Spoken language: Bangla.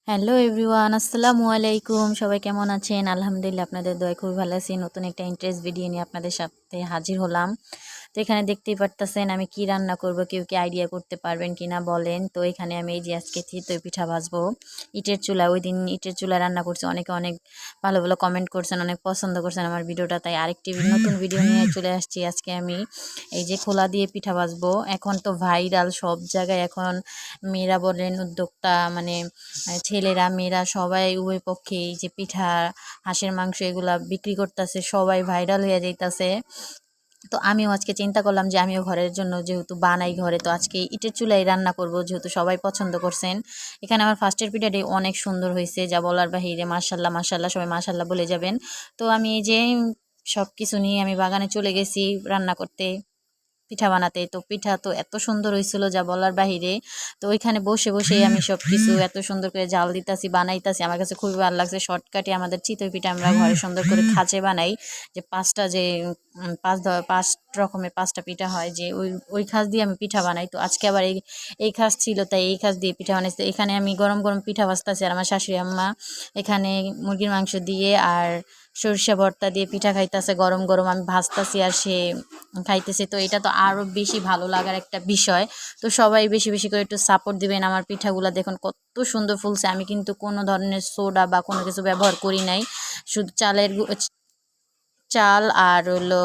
হ্যালো এভরিওয়ান, আসসালামু আলাইকুম। সবাই কেমন আছেন? আলহামদুলিল্লাহ আপনাদের দোয়ায় খুবই ভালো আছি। নতুন একটা ইন্টারেস্ট ভিডিও নিয়ে আপনাদের সাথে হাজির হলাম। তো এখানে দেখতেই পারতেছেন আমি কি রান্না করব, কেউ কি আইডিয়া করতে পারবেন কিনা বলেন। তো এখানে আমি এই যে আজকে চিতই পিঠা ভাজবো ইটের চুলা। ওই দিন ইটের চুলা রান্না করছি, অনেকে অনেক ভালো ভালো কমেন্ট করছেন, অনেক পছন্দ করছেন আমার ভিডিওটা, তাই আরেকটি নতুন ভিডিও নিয়ে চলে আসছি। আজকে আমি এই যে খোলা দিয়ে পিঠা ভাজবো। এখন তো ভাইরাল সব জায়গায়, এখন মেয়েরা বলেন উদ্যোক্তা, মানে ছেলেরা মেয়েরা সবাই উভয় পক্ষে এই যে পিঠা, হাঁসের মাংস এগুলা বিক্রি করতেছে, সবাই ভাইরাল হয়ে যাইতাছে। তো আমিও আজকে চিন্তা করলাম যে আমিও ঘরের জন্য যেহেতু বানাই ঘরে, তো আজকে ইটের চুলায় রান্না করব, যেহেতু সবাই পছন্দ করছেন। এখানে আমার ফার্স্টের পিঠাটি অনেক সুন্দর হয়েছে, যা বলার বাহিরে। মাশাল্লাহ মাশাল্লাহ, সবাই মাশাল্লাহ বলে যাবেন। তো আমি এই যে সব কিছু নিয়ে আমি বাগানে চলে গেছি রান্না করতে, পিঠা বানাতে। তো পিঠা তো এত সুন্দর হয়েছিল যা বলার বাহিরে। তো ওইখানে বসে বসেই আমি সব কিছু এত সুন্দর করে জাল দিতাছি, বানাইতাছি। আমার কাছে খুবই ভালো লাগছে। শর্টকাটে আমাদের চিতই পিঠা আমরা ঘরে সুন্দর করে খাঁচে বানাই, যে পাঁচটা যে পাঁচ রকমের পাঁচটা পিঠা হয়, যে ওই ওই খাঁচ দিয়ে আমি পিঠা বানাই। তো আজকে আবার এই খাঁচ ছিল, তাই এই খাঁচ দিয়ে পিঠা বানাইছি। এখানে আমি গরম গরম পিঠা ভাজতাছি, আর আমার শাশুড়ি আম্মা এখানে মুরগির মাংস দিয়ে আর সরিষা ভর্তা দিয়ে পিঠা খাইতেছে গরম গরম, আমি ভাজতাছি আর সে খাইতেছে। তো এটা তো আরও বেশি ভালো লাগার একটা বিষয়। তো সবাই বেশি বেশি করে একটু সাপোর্ট দিবেন। আমার পিঠাগুলো দেখুন কত সুন্দর ফুলছে। আমি কিন্তু কোনো ধরনের সোডা বা কোনো কিছু ব্যবহার করি নাই, শুধু চাল আর হলো